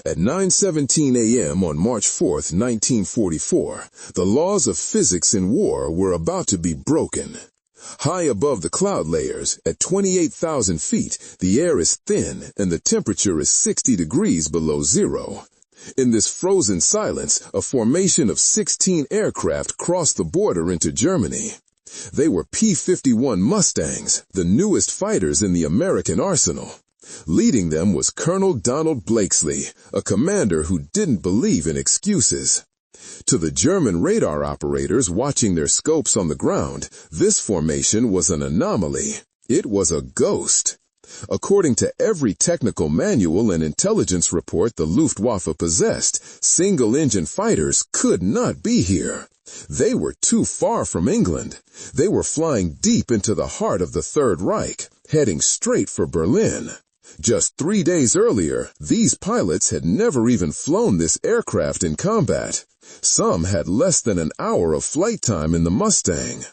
At 9:17 a.m. on March 4, 1944, the laws of physics in war were about to be broken. High above the cloud layers, at 28,000 feet, the air is thin and the temperature is 60 degrees below zero. In this frozen silence, a formation of 16 aircraft crossed the border into Germany. They were P-51 Mustangs, the newest fighters in the American arsenal. Leading them was Colonel Donald Blakesley, a commander who didn't believe in excuses. To the German radar operators watching their scopes on the ground, this formation was an anomaly. It was a ghost. According to every technical manual and intelligence report the Luftwaffe possessed, single-engine fighters could not be here. They were too far from England. They were flying deep into the heart of the Third Reich, heading straight for Berlin. Just 3 days earlier, these pilots had never even flown this aircraft in combat. Some had less than an hour of flight time in the Mustang.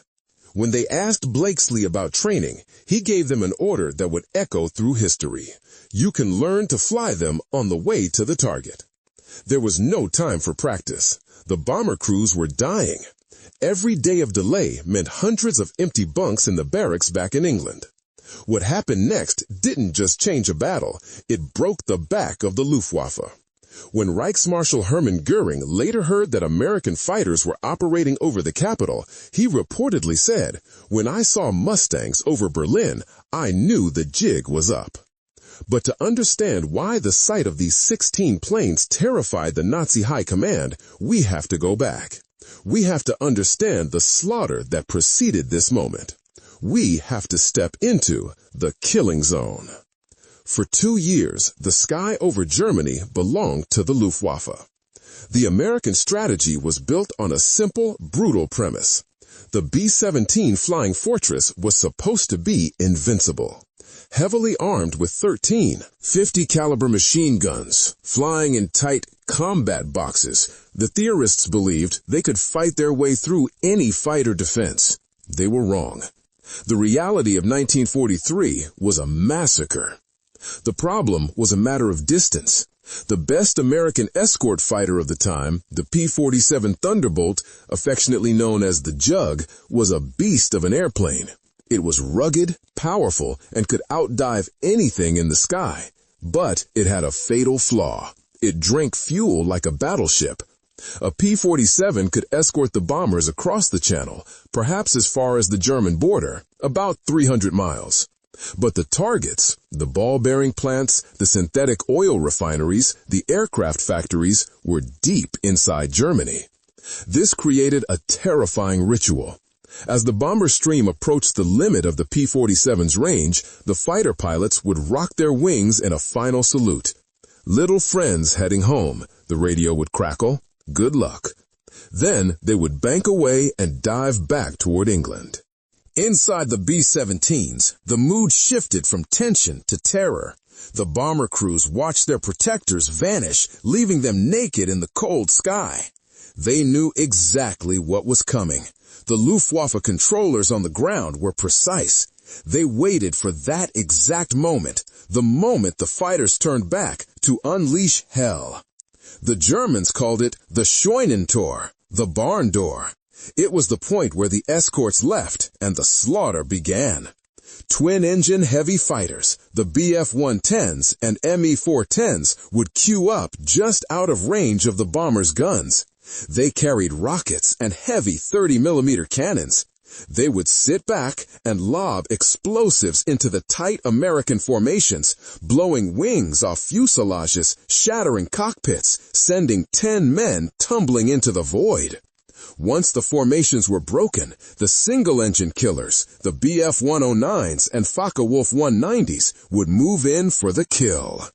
When they asked Blakesley about training, he gave them an order that would echo through history. You can learn to fly them on the way to the target. There was no time for practice. The bomber crews were dying. Every day of delay meant hundreds of empty bunks in the barracks back in England. What happened next didn't just change a battle, it broke the back of the Luftwaffe. When Reichsmarschall Hermann Göring later heard that American fighters were operating over the capital, he reportedly said, "When I saw Mustangs over Berlin, I knew the jig was up." But to understand why the sight of these 16 planes terrified the Nazi high command, we have to go back. We have to understand the slaughter that preceded this moment. We have to step into the killing zone. For 2 years, the sky over Germany belonged to the Luftwaffe. The American strategy was built on a simple, brutal premise. The B-17 Flying Fortress was supposed to be invincible. Heavily armed with 13 50 caliber machine guns, flying in tight combat boxes, the theorists believed they could fight their way through any fighter defense. They were wrong. The reality of 1943 was a massacre. The problem was a matter of distance. The best American escort fighter of the time, the P-47 Thunderbolt, affectionately known as the Jug, was a beast of an airplane. It was rugged, powerful, and could outdive anything in the sky. But it had a fatal flaw. It drank fuel like a battleship. A P-47 could escort the bombers across the channel, perhaps as far as the German border, about 300 miles. But the targets, the ball-bearing plants, the synthetic oil refineries, the aircraft factories, were deep inside Germany. This created a terrifying ritual. As the bomber stream approached the limit of the P-47's range, the fighter pilots would rock their wings in a final salute. "Little friends heading home," the radio would crackle. "Good luck." Then they would bank away and dive back toward England. Inside the B-17s, the mood shifted from tension to terror. The bomber crews watched their protectors vanish, leaving them naked in the cold sky. They knew exactly what was coming. The Luftwaffe controllers on the ground were precise. They waited for that exact moment, the moment the fighters turned back to unleash hell. The Germans called it the Scheunentor, the barn door. It was the point where the escorts left and the slaughter began. Twin-engine heavy fighters, the Bf-110s and Me-410s, would queue up just out of range of the bombers' guns. They carried rockets and heavy 30mm cannons. They would sit back and lob explosives into the tight American formations, blowing wings off fuselages, shattering cockpits, sending 10 men tumbling into the void. Once the formations were broken, the single-engine killers, the Bf-109s and Focke-Wulf 190s, would move in for the kill.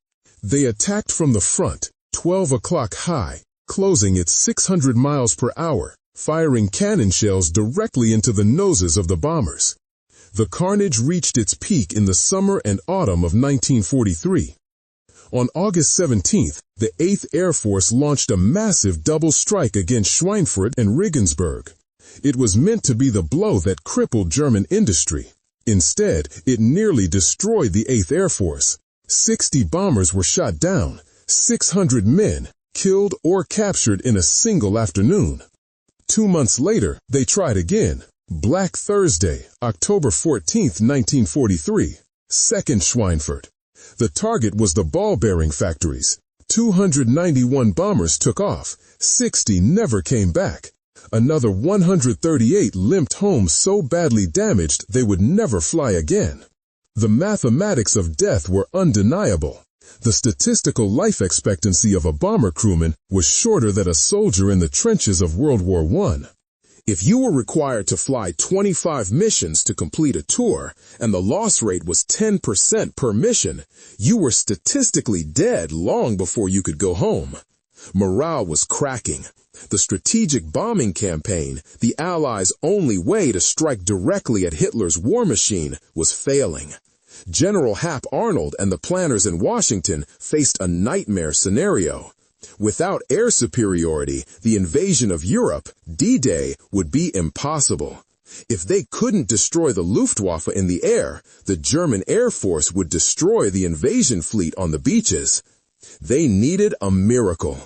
They attacked from the front, 12 o'clock high, closing at 600 miles per hour, firing cannon shells directly into the noses of the bombers. The carnage reached its peak in the summer and autumn of 1943. On August 17th, the 8th Air Force launched a massive double strike against Schweinfurt and Regensburg. It was meant to be the blow that crippled German industry. Instead, it nearly destroyed the 8th Air Force. 60 bombers were shot down. 600 men killed or captured in a single afternoon. 2 months later, they tried again. Black Thursday, October 14, 1943. 2nd Schweinfurt. The target was the ball-bearing factories. 291 bombers took off. 60 never came back. Another 138 limped home so badly damaged they would never fly again. The mathematics of death were undeniable. The statistical life expectancy of a bomber crewman was shorter than a soldier in the trenches of World War I. If you were required to fly 25 missions to complete a tour, and the loss rate was 10% per mission, you were statistically dead long before you could go home. Morale was cracking. The strategic bombing campaign, the Allies' only way to strike directly at Hitler's war machine, was failing. General Hap Arnold and the planners in Washington faced a nightmare scenario. Without air superiority, the invasion of Europe, D-Day, would be impossible. If they couldn't destroy the Luftwaffe in the air, the German Air Force would destroy the invasion fleet on the beaches. They needed a miracle.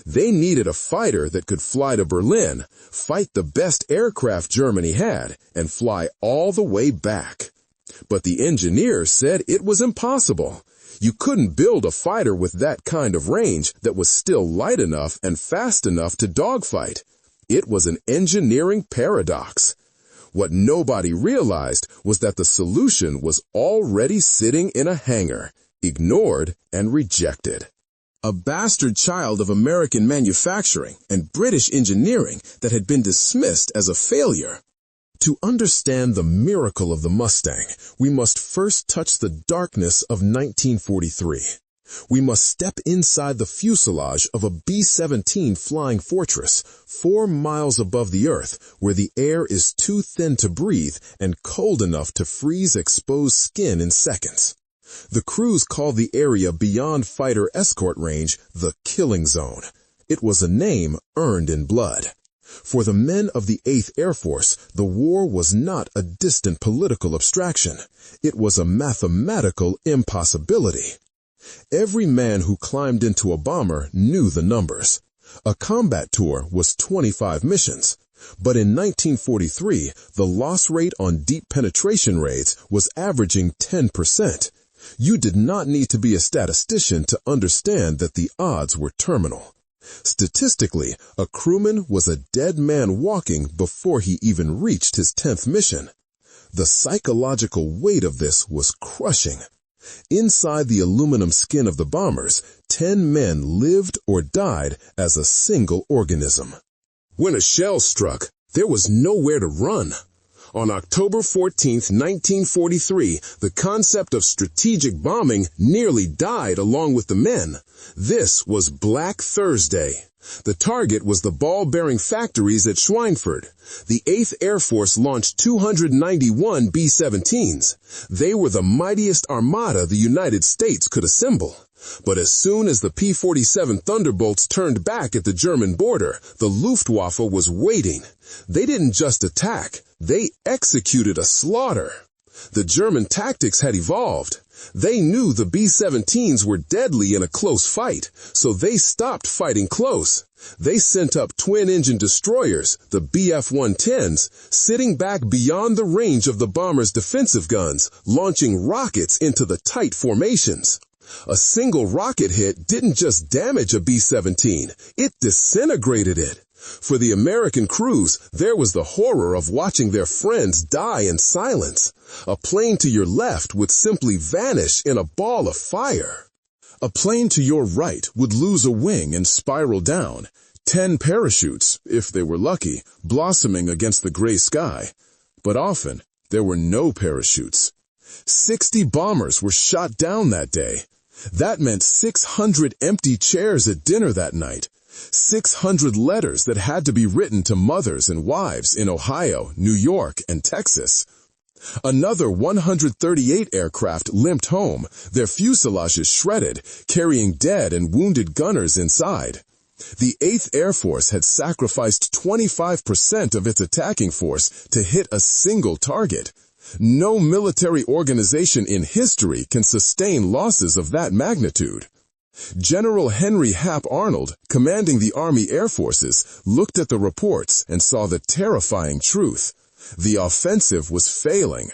They needed a fighter that could fly to Berlin, fight the best aircraft Germany had, and fly all the way back. But the engineers said it was impossible. You couldn't build a fighter with that kind of range that was still light enough and fast enough to dogfight. It was an engineering paradox. What nobody realized was that the solution was already sitting in a hangar, ignored and rejected. A bastard child of American manufacturing and British engineering that had been dismissed as a failure. To understand the miracle of the Mustang, we must first touch the darkness of 1943. We must step inside the fuselage of a B-17 Flying Fortress, 4 miles above the earth, where the air is too thin to breathe and cold enough to freeze exposed skin in seconds. The crews called the area beyond fighter escort range the Killing Zone. It was a name earned in blood. For the men of the 8th Air Force, the war was not a distant political abstraction. It was a mathematical impossibility. Every man who climbed into a bomber knew the numbers. A combat tour was 25 missions. But in 1943, the loss rate on deep penetration raids was averaging 10%. You did not need to be a statistician to understand that the odds were terminal. Statistically, a crewman was a dead man walking before he even reached his 10th mission. The psychological weight of this was crushing. Inside the aluminum skin of the bombers, 10 men lived or died as a single organism. When a shell struck, there was nowhere to run. On October 14, 1943, the concept of strategic bombing nearly died along with the men. This was Black Thursday. The target was the ball-bearing factories at Schweinfurt. The 8th Air Force launched 291 B-17s. They were the mightiest armada the United States could assemble. But as soon as the P-47 Thunderbolts turned back at the German border, the Luftwaffe was waiting. They didn't just attack, they executed a slaughter. The German tactics had evolved. They knew the B-17s were deadly in a close fight, so they stopped fighting close. They sent up twin-engine destroyers, the Bf-110s, sitting back beyond the range of the bombers' defensive guns, launching rockets into the tight formations. A single rocket hit didn't just damage a B-17, it disintegrated it. For the American crews, there was the horror of watching their friends die in silence. A plane to your left would simply vanish in a ball of fire. A plane to your right would lose a wing and spiral down. 10 parachutes, if they were lucky, blossoming against the gray sky. But often, there were no parachutes. 60 bombers were shot down that day. That meant 600 empty chairs at dinner that night. 600 letters that had to be written to mothers and wives in Ohio, New York, and Texas. Another 138 aircraft limped home, their fuselages shredded, carrying dead and wounded gunners inside. The 8th Air Force had sacrificed 25% of its attacking force to hit a single target. No military organization in history can sustain losses of that magnitude. General Henry Hap Arnold, commanding the Army Air Forces, looked at the reports and saw the terrifying truth. The offensive was failing.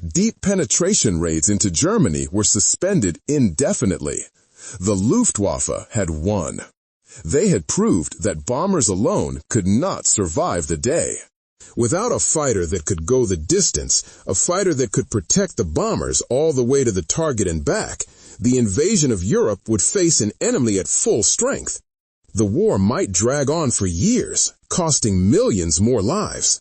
Deep penetration raids into Germany were suspended indefinitely. The Luftwaffe had won. They had proved that bombers alone could not survive the day. Without a fighter that could go the distance, a fighter that could protect the bombers all the way to the target and back, the invasion of Europe would face an enemy at full strength. The war might drag on for years, costing millions more lives.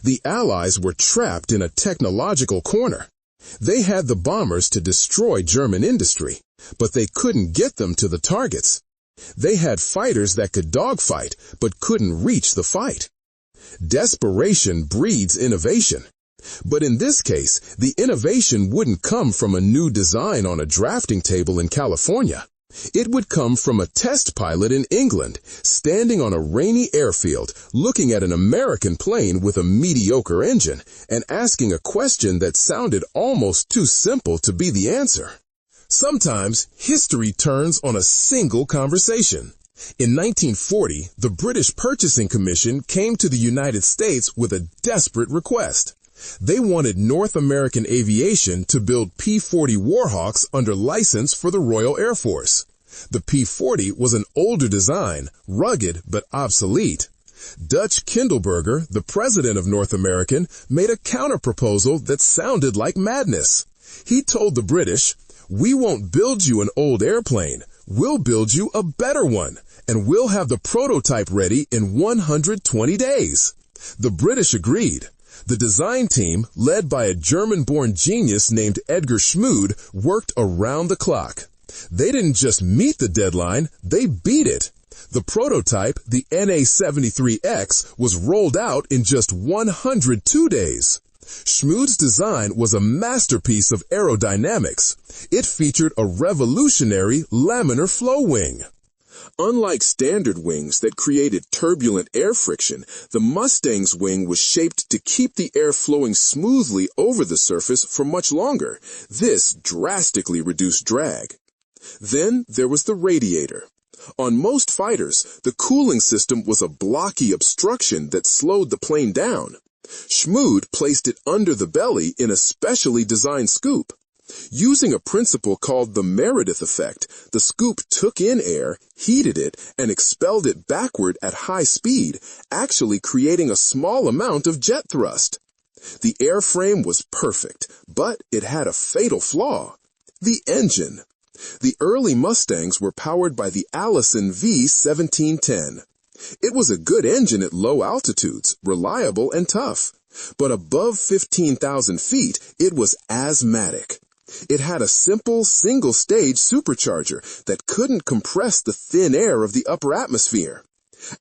The Allies were trapped in a technological corner. They had the bombers to destroy German industry, but they couldn't get them to the targets. They had fighters that could dogfight, but couldn't reach the fight. Desperation breeds innovation. But in this case, the innovation wouldn't come from a new design on a drafting table in California. It would come from a test pilot in England, standing on a rainy airfield, looking at an American plane with a mediocre engine, and asking a question that sounded almost too simple to be the answer. Sometimes, history turns on a single conversation. In 1940, the British Purchasing Commission came to the United States with a desperate request. They wanted North American Aviation to build P-40 Warhawks under license for the Royal Air Force. The P-40 was an older design, rugged but obsolete. Dutch Kindleberger, the president of North American, made a counterproposal that sounded like madness. He told the British, "We won't build you an old airplane. We'll build you a better one, and we'll have the prototype ready in 120 days. The British agreed. The design team, led by a German-born genius named Edgar Schmood, worked around the clock. They didn't just meet the deadline, they beat it. The prototype, the NA-73X, was rolled out in just 102 days. Schmood's design was a masterpiece of aerodynamics. It featured a revolutionary laminar flow wing. Unlike standard wings that created turbulent air friction, the Mustang's wing was shaped to keep the air flowing smoothly over the surface for much longer. This drastically reduced drag. Then there was the radiator. On most fighters, the cooling system was a blocky obstruction that slowed the plane down. Schmood placed it under the belly in a specially designed scoop. Using a principle called the Meredith effect, the scoop took in air, heated it, and expelled it backward at high speed, actually creating a small amount of jet thrust. The airframe was perfect, but it had a fatal flaw: the engine. The early Mustangs were powered by the Allison V1710. It was a good engine at low altitudes, reliable and tough. But above 15,000 feet, it was asthmatic. It had a simple, single-stage supercharger that couldn't compress the thin air of the upper atmosphere.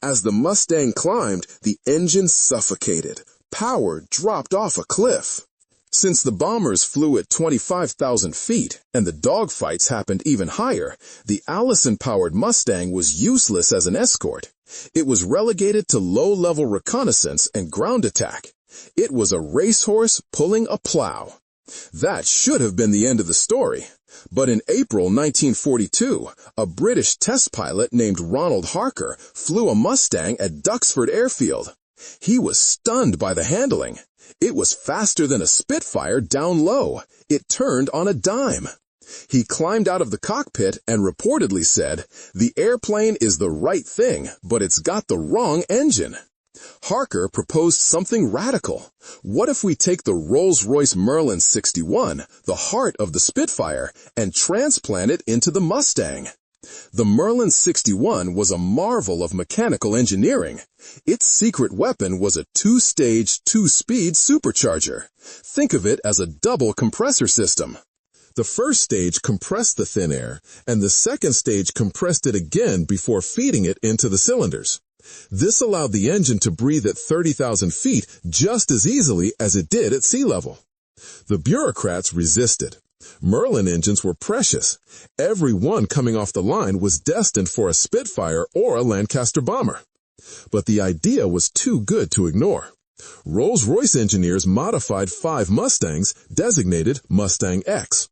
As the Mustang climbed, the engine suffocated. Power dropped off a cliff. Since the bombers flew at 25,000 feet, and the dogfights happened even higher, the Allison-powered Mustang was useless as an escort. It was relegated to low-level reconnaissance and ground attack. It was a racehorse pulling a plow. That should have been the end of the story. But in April 1942, a British test pilot named Ronald Harker flew a Mustang at Duxford Airfield. He was stunned by the handling. It was faster than a Spitfire down low. It turned on a dime. He climbed out of the cockpit and reportedly said, "The airplane is the right thing, but it's got the wrong engine." Harker proposed something radical. What if we take the Rolls-Royce Merlin 61, the heart of the Spitfire, and transplant it into the Mustang? The Merlin 61 was a marvel of mechanical engineering. Its secret weapon was a two-stage, two-speed supercharger. Think of it as a double compressor system. The first stage compressed the thin air, and the second stage compressed it again before feeding it into the cylinders. This allowed the engine to breathe at 30,000 feet just as easily as it did at sea level. The bureaucrats resisted. Merlin engines were precious. Every one coming off the line was destined for a Spitfire or a Lancaster bomber. But the idea was too good to ignore. Rolls-Royce engineers modified 5 Mustangs, designated Mustang X.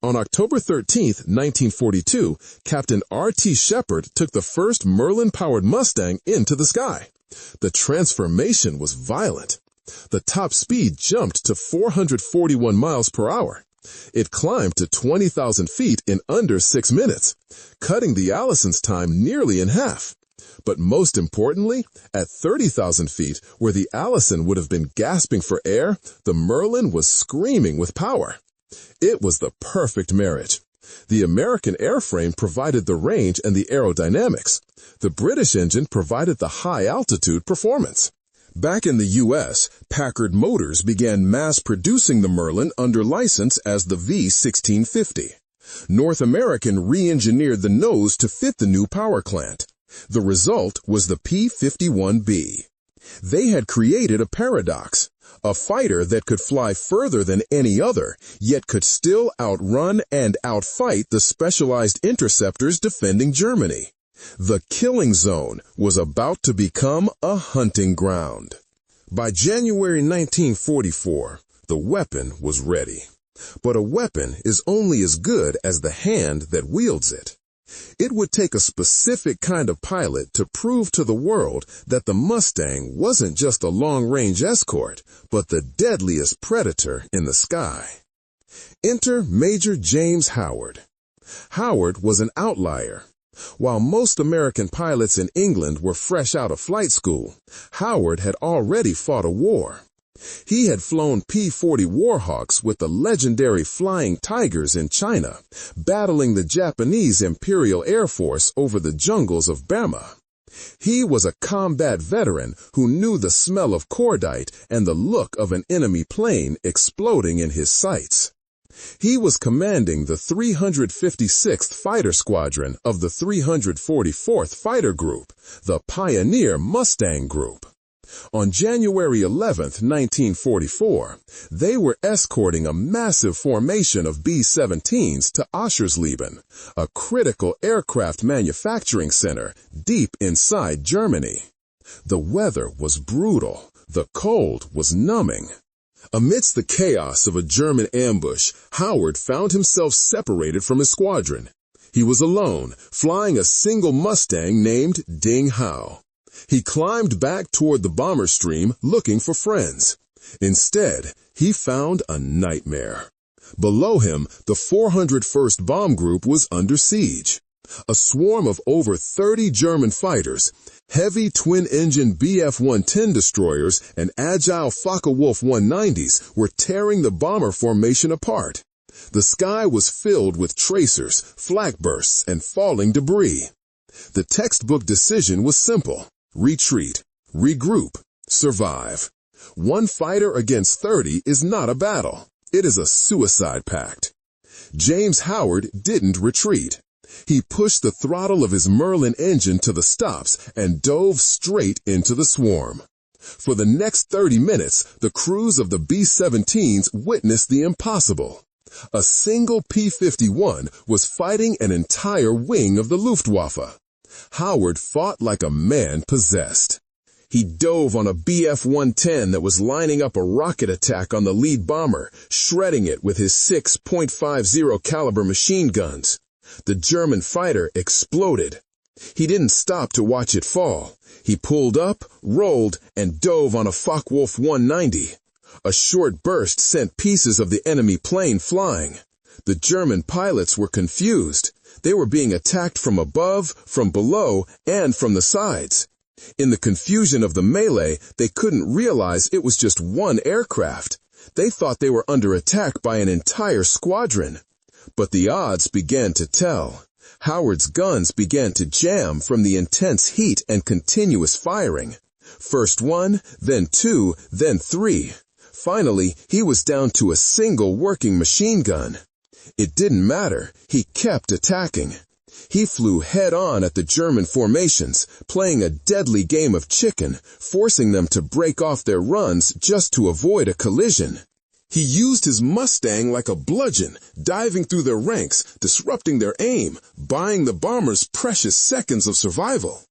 On October 13, 1942, Captain R.T. Shepard took the first Merlin-powered Mustang into the sky. The transformation was violent. The top speed jumped to 441 miles per hour. It climbed to 20,000 feet in under 6 minutes, cutting the Allison's time nearly in half. But most importantly, at 30,000 feet, where the Allison would have been gasping for air, the Merlin was screaming with power. It was the perfect marriage. The American airframe provided the range and the aerodynamics. The British engine provided the high-altitude performance. Back in the U.S., Packard Motors began mass-producing the Merlin under license as the V1650. North American re-engineered the nose to fit the new power plant. The result was the P-51B. They had created a paradox, a fighter that could fly further than any other, yet could still outrun and outfight the specialized interceptors defending Germany. The killing zone was about to become a hunting ground. By January 1944, the weapon was ready. But a weapon is only as good as the hand that wields it. It would take a specific kind of pilot to prove to the world that the Mustang wasn't just a long-range escort, but the deadliest predator in the sky. Enter Major James Howard. Howard was an outlier. While most American pilots in England were fresh out of flight school, Howard had already fought a war. He had flown P-40 Warhawks with the legendary Flying Tigers in China, battling the Japanese Imperial Air Force over the jungles of Burma. He was a combat veteran who knew the smell of cordite and the look of an enemy plane exploding in his sights. He was commanding the 356th Fighter Squadron of the 344th Fighter Group, the Pioneer Mustang Group. On January 11, 1944, they were escorting a massive formation of B-17s to Oschersleben, a critical aircraft manufacturing center deep inside Germany. The weather was brutal. The cold was numbing. Amidst the chaos of a German ambush, Howard found himself separated from his squadron. He was alone, flying a single Mustang named Ding Hao. He climbed back toward the bomber stream looking for friends. Instead, he found a nightmare. Below him, the 401st Bomb Group was under siege. A swarm of over 30 German fighters, heavy twin-engine Bf-110 destroyers, and agile Focke-Wulf 190s were tearing the bomber formation apart. The sky was filled with tracers, flak bursts, and falling debris. The textbook decision was simple. Retreat, regroup, survive. One fighter against 30 is not a battle. It is a suicide pact. James Howard didn't retreat. He pushed the throttle of his Merlin engine to the stops and dove straight into the swarm. For the next 30 minutes, the crews of the B-17s witnessed the impossible. A single P-51 was fighting an entire wing of the Luftwaffe. Howard fought like a man possessed. He dove on a Bf-110 that was lining up a rocket attack on the lead bomber, shredding it with his 6.50 caliber machine guns. The German fighter exploded. He didn't stop to watch it fall. He pulled up, rolled, and dove on a Focke-Wulf 190. A short burst sent pieces of the enemy plane flying. The German pilots were confused. They were being attacked from above, from below, and from the sides. In the confusion of the melee, they couldn't realize it was just one aircraft. They thought they were under attack by an entire squadron. But the odds began to tell. Howard's guns began to jam from the intense heat and continuous firing. First one, then two, then three. Finally, he was down to a single working machine gun. It didn't matter. He kept attacking. He flew head-on at the German formations, playing a deadly game of chicken, forcing them to break off their runs just to avoid a collision. He used his Mustang like a bludgeon, diving through their ranks, disrupting their aim, buying the bombers precious seconds of survival.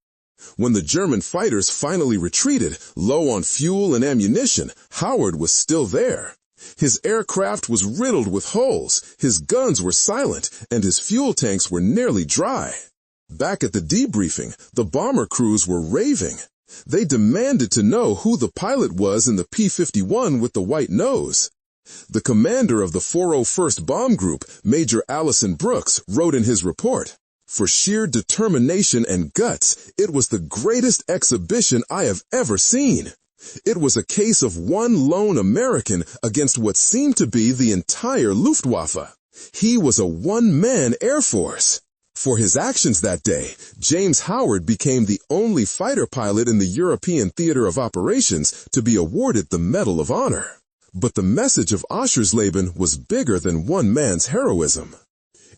When the German fighters finally retreated, low on fuel and ammunition, Howard was still there. His aircraft was riddled with holes, his guns were silent, and his fuel tanks were nearly dry. Back at the debriefing, the bomber crews were raving. They demanded to know who the pilot was in the P-51 with the white nose. The commander of the 401st Bomb Group, Major Allison Brooks, wrote in his report, "For sheer determination and guts, it was the greatest exhibition I have ever seen. It was a case of one lone American against what seemed to be the entire Luftwaffe. He was a one-man Air Force." For his actions that day, James Howard became the only fighter pilot in the European theater of operations to be awarded the Medal of Honor. But the message of Oschersleben was bigger than one man's heroism.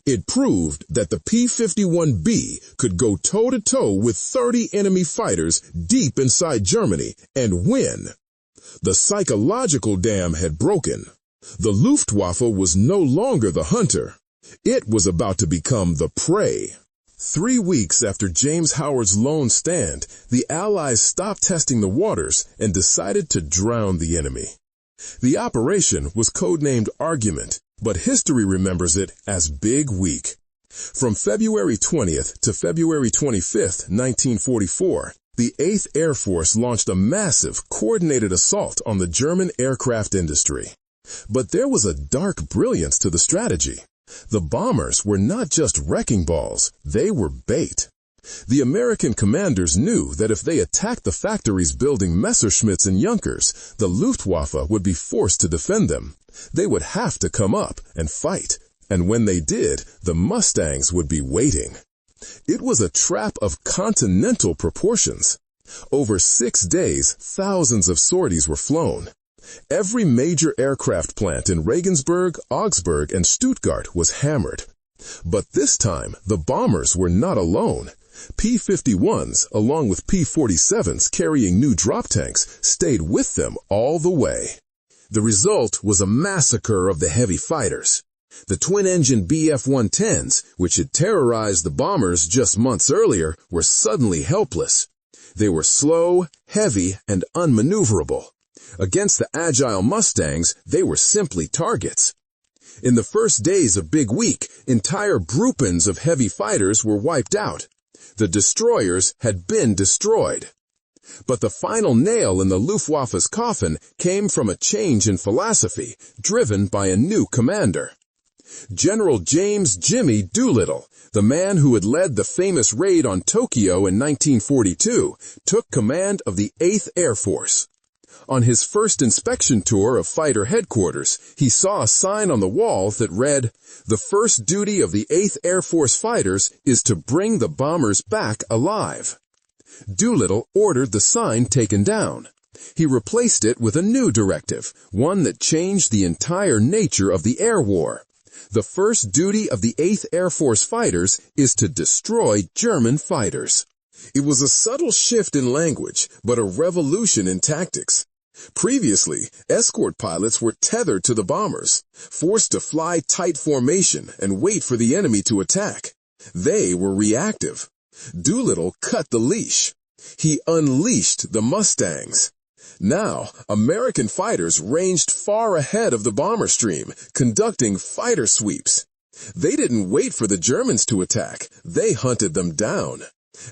It proved that the P-51B could go toe-to-toe with 30 enemy fighters deep inside Germany and win. The psychological dam had broken. The Luftwaffe was no longer the hunter. It was about to become the prey. 3 weeks after James Howard's lone stand, the Allies stopped testing the waters and decided to drown the enemy. The operation was codenamed Argument, but history remembers it as Big Week. From February 20th to February 25th, 1944, the 8th Air Force launched a massive, coordinated assault on the German aircraft industry. But there was a dark brilliance to the strategy. The bombers were not just wrecking balls, they were bait. The American commanders knew that if they attacked the factories building Messerschmitts and Junkers, the Luftwaffe would be forced to defend them. They would have to come up and fight, and when they did, the Mustangs would be waiting. It was a trap of continental proportions. Over 6 days, thousands of sorties were flown. Every major aircraft plant in Regensburg, Augsburg, and Stuttgart was hammered. But this time, the bombers were not alone. P-51s, along with P-47s carrying new drop tanks, stayed with them all the way. The result was a massacre of the heavy fighters. The twin-engine Bf-110s, which had terrorized the bombers just months earlier, were suddenly helpless. They were slow, heavy, and unmaneuverable. Against the agile Mustangs, they were simply targets. In the first days of Big Week, entire groupings of heavy fighters were wiped out. The destroyers had been destroyed. But the final nail in the Luftwaffe's coffin came from a change in philosophy, driven by a new commander. General James "Jimmy" Doolittle, the man who had led the famous raid on Tokyo in 1942, took command of the 8th Air Force. On his first inspection tour of fighter headquarters, he saw a sign on the wall that read, "The first duty of the 8th Air Force fighters is to bring the bombers back alive." Doolittle ordered the sign taken down. He replaced it with a new directive, one that changed the entire nature of the air war. The first duty of the 8th Air Force fighters is to destroy German fighters. It was a subtle shift in language, but a revolution in tactics. Previously, escort pilots were tethered to the bombers, forced to fly tight formation and wait for the enemy to attack. They were reactive. Doolittle cut the leash. He unleashed the Mustangs. Now, American fighters ranged far ahead of the bomber stream, conducting fighter sweeps. They didn't wait for the Germans to attack. They hunted them down.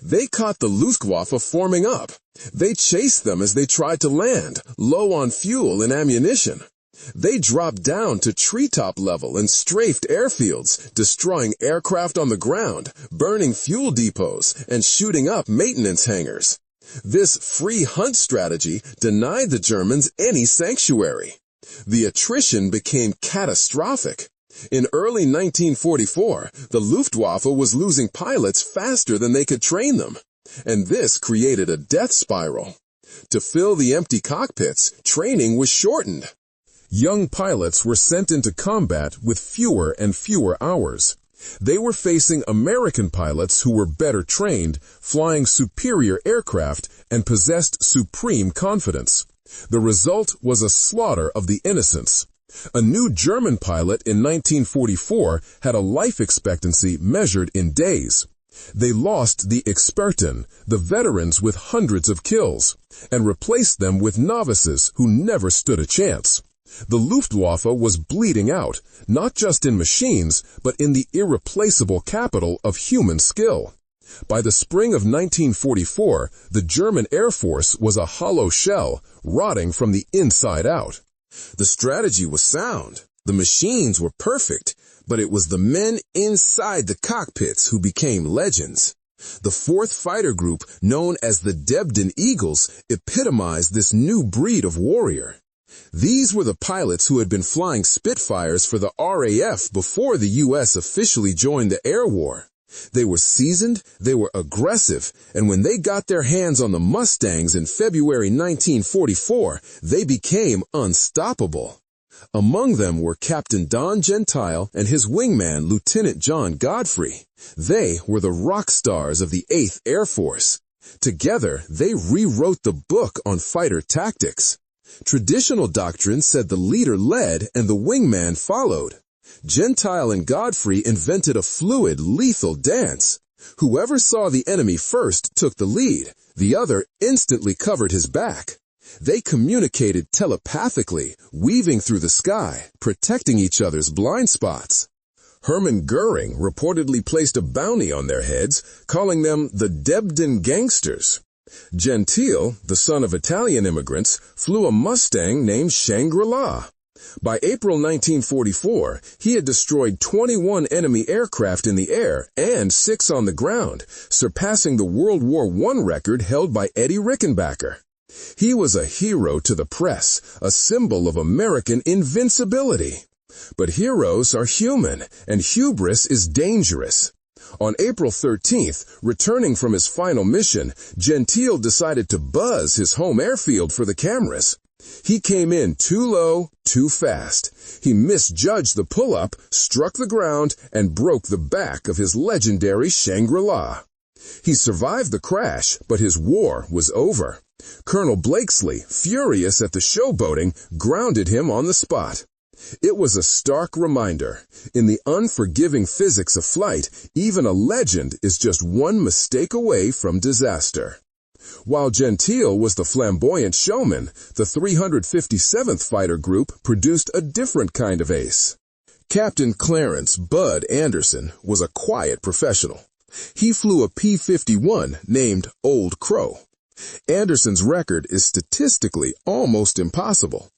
They caught the Luftwaffe forming up. They chased them as they tried to land, low on fuel and ammunition. They dropped down to treetop level and strafed airfields, destroying aircraft on the ground, burning fuel depots, and shooting up maintenance hangars. This free hunt strategy denied the Germans any sanctuary. The attrition became catastrophic. In early 1944, the Luftwaffe was losing pilots faster than they could train them, and this created a death spiral. To fill the empty cockpits, training was shortened. Young pilots were sent into combat with fewer and fewer hours. They were facing American pilots who were better trained, flying superior aircraft, and possessed supreme confidence. The result was a slaughter of the innocents. A new German pilot in 1944 had a life expectancy measured in days. They lost the Experten, the veterans with hundreds of kills, and replaced them with novices who never stood a chance. The Luftwaffe was bleeding out, not just in machines, but in the irreplaceable capital of human skill. By the spring of 1944, the German Air Force was a hollow shell, rotting from the inside out. The strategy was sound. The machines were perfect, but it was the men inside the cockpits who became legends. The 4th Fighter Group, known as the Debden Eagles, epitomized this new breed of warrior. These were the pilots who had been flying Spitfires for the RAF before the U.S. officially joined the air war. They were seasoned, they were aggressive, and when they got their hands on the Mustangs in February 1944, they became unstoppable. Among them were Captain Don Gentile and his wingman, Lieutenant John Godfrey. They were the rock stars of the 8th Air Force. Together, they rewrote the book on fighter tactics. Traditional doctrine said the leader led and the wingman followed. Gentile and Godfrey invented a fluid, lethal dance. Whoever saw the enemy first took the lead. The other instantly covered his back. They communicated telepathically, weaving through the sky, protecting each other's blind spots. Hermann Göring reportedly placed a bounty on their heads, calling them the Debden Gangsters. Gentile, the son of Italian immigrants, flew a Mustang named Shangri-La. By April 1944, he had destroyed 21 enemy aircraft in the air and 6 on the ground, surpassing the World War I record held by Eddie Rickenbacker. He was a hero to the press, a symbol of American invincibility. But heroes are human, and hubris is dangerous. On April 13th, returning from his final mission, Gentile decided to buzz his home airfield for the cameras. He came in too low, too fast. He misjudged the pull-up, struck the ground, and broke the back of his legendary Shangri-La. He survived the crash, but his war was over. Colonel Blakesley, furious at the showboating, grounded him on the spot. It was a stark reminder. In the unforgiving physics of flight, even a legend is just one mistake away from disaster. While Gentile was the flamboyant showman, the 357th Fighter Group produced a different kind of ace. Captain Clarence "Bud" Anderson was a quiet professional. He flew a P-51 named Old Crow. Anderson's record is statistically almost impossible.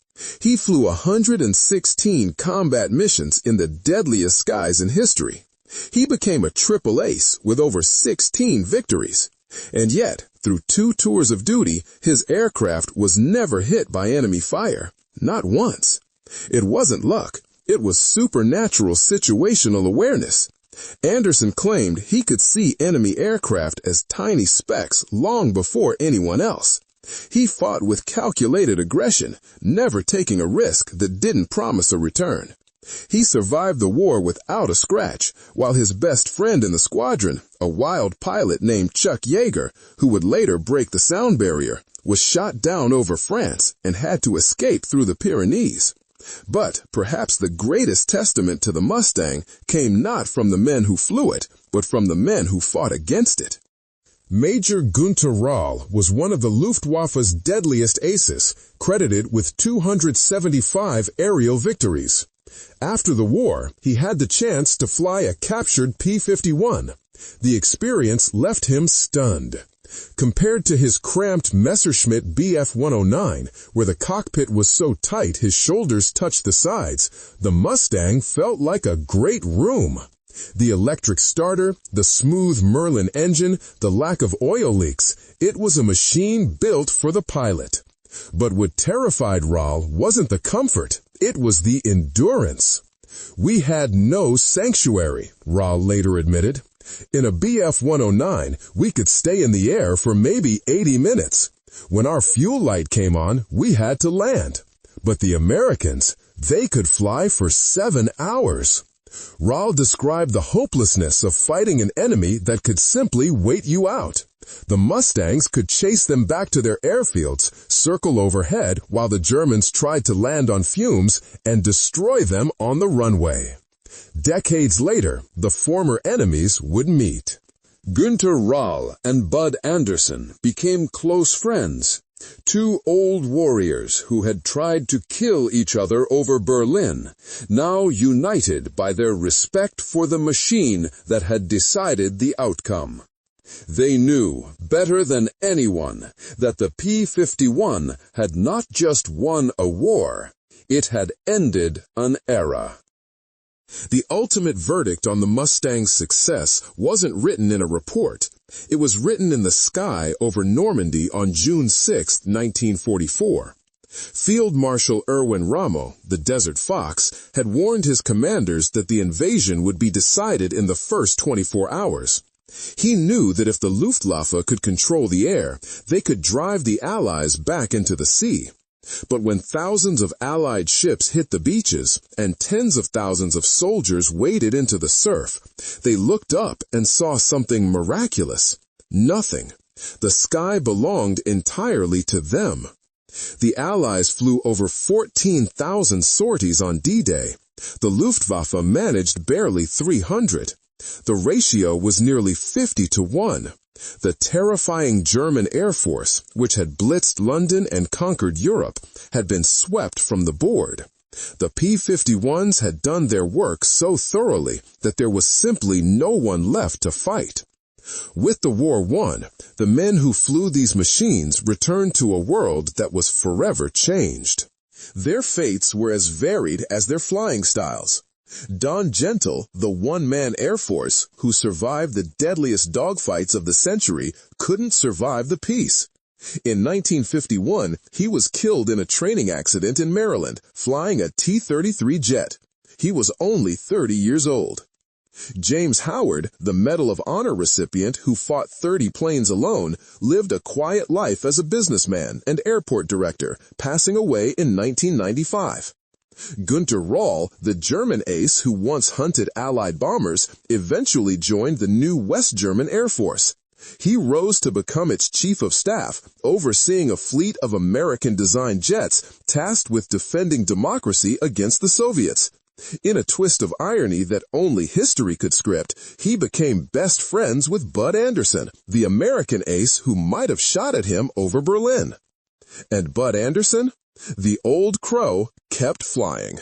He flew 116 combat missions in the deadliest skies in history. He became a triple ace with over 16 victories. And yet, through 2 tours of duty, his aircraft was never hit by enemy fire. Not once. It wasn't luck. It was supernatural situational awareness. Anderson claimed he could see enemy aircraft as tiny specks long before anyone else. He fought with calculated aggression, never taking a risk that didn't promise a return. He survived the war without a scratch, while his best friend in the squadron, a wild pilot named Chuck Yeager, who would later break the sound barrier, was shot down over France and had to escape through the Pyrenees. But perhaps the greatest testament to the Mustang came not from the men who flew it, but from the men who fought against it. Major Günter Rahl was one of the Luftwaffe's deadliest aces, credited with 275 aerial victories. After the war, he had the chance to fly a captured P-51. The experience left him stunned. Compared to his cramped Messerschmitt Bf-109, where the cockpit was so tight his shoulders touched the sides, the Mustang felt like a great room. The electric starter, the smooth Merlin engine, the lack of oil leaks, it was a machine built for the pilot. But what terrified Rahl wasn't the comfort, it was the endurance. "We had no sanctuary," Rahl later admitted. "In a Bf-109, we could stay in the air for maybe 80 minutes. When our fuel light came on, we had to land. But the Americans, they could fly for 7 hours. Rahl described the hopelessness of fighting an enemy that could simply wait you out. The Mustangs could chase them back to their airfields, circle overhead while the Germans tried to land on fumes, and destroy them on the runway. Decades later, the former enemies would meet. Günter Rahl and Bud Anderson became close friends. Two old warriors who had tried to kill each other over Berlin, now united by their respect for the machine that had decided the outcome. They knew, better than anyone, that the P-51 had not just won a war, it had ended an era. The ultimate verdict on the Mustang's success wasn't written in a report. It was written in the sky over Normandy on June 6, 1944. Field Marshal Erwin Rommel, the Desert Fox, had warned his commanders that the invasion would be decided in the first 24 hours. He knew that if the Luftwaffe could control the air, they could drive the Allies back into the sea. But when thousands of Allied ships hit the beaches and tens of thousands of soldiers waded into the surf, they looked up and saw something miraculous. Nothing. The sky belonged entirely to them. The Allies flew over 14,000 sorties on D-Day. The Luftwaffe managed barely 300. The ratio was nearly 50-1. The terrifying German Air Force, which had blitzed London and conquered Europe, had been swept from the board. The P-51s had done their work so thoroughly that there was simply no one left to fight. With the war won, the men who flew these machines returned to a world that was forever changed. Their fates were as varied as their flying styles. Don Gentle, the one-man Air Force who survived the deadliest dogfights of the century, couldn't survive the peace. In 1951, he was killed in a training accident in Maryland, flying a T-33 jet. He was only 30 years old. James Howard, the Medal of Honor recipient who fought 30 planes alone, lived a quiet life as a businessman and airport director, passing away in 1995. Günter Roll, the German ace who once hunted Allied bombers, eventually joined the new West German Air Force. He rose to become its chief of staff, overseeing a fleet of American-designed jets tasked with defending democracy against the Soviets. In a twist of irony that only history could script, he became best friends with Bud Anderson, the American ace who might have shot at him over Berlin. And Bud Anderson? The old crow kept flying.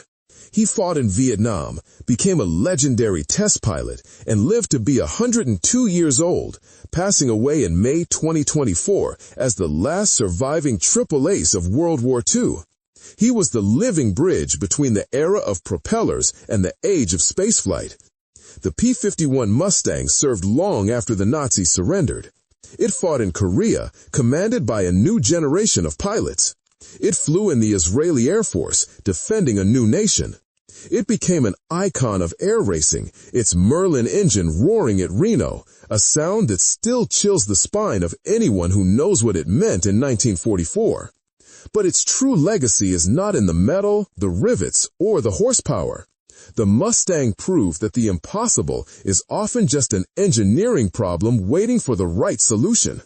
He fought in Vietnam, became a legendary test pilot, and lived to be 102 years old, passing away in May 2024 as the last surviving triple ace of World War II. He was the living bridge between the era of propellers and the age of spaceflight. The P-51 Mustang served long after the Nazis surrendered. It fought in Korea, commanded by a new generation of pilots. It flew in the Israeli Air Force, defending a new nation. It became an icon of air racing, its Merlin engine roaring at Reno, a sound that still chills the spine of anyone who knows what it meant in 1944. But its true legacy is not in the metal, the rivets, or the horsepower. The Mustang proved that the impossible is often just an engineering problem waiting for the right solution.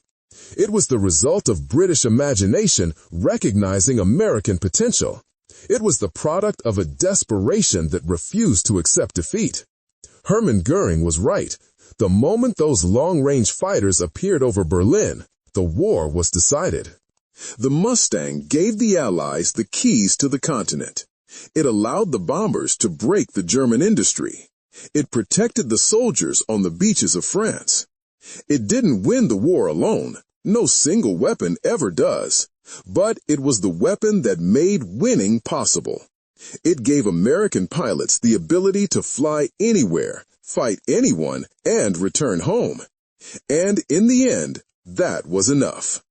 It was the result of British imagination recognizing American potential. It was the product of a desperation that refused to accept defeat. Hermann Göring was right. The moment those long-range fighters appeared over Berlin, the war was decided. The Mustang gave the Allies the keys to the continent. It allowed the bombers to break the German industry. It protected the soldiers on the beaches of France. It didn't win the war alone. No single weapon ever does. But it was the weapon that made winning possible. It gave American pilots the ability to fly anywhere, fight anyone, and return home. And in the end, that was enough.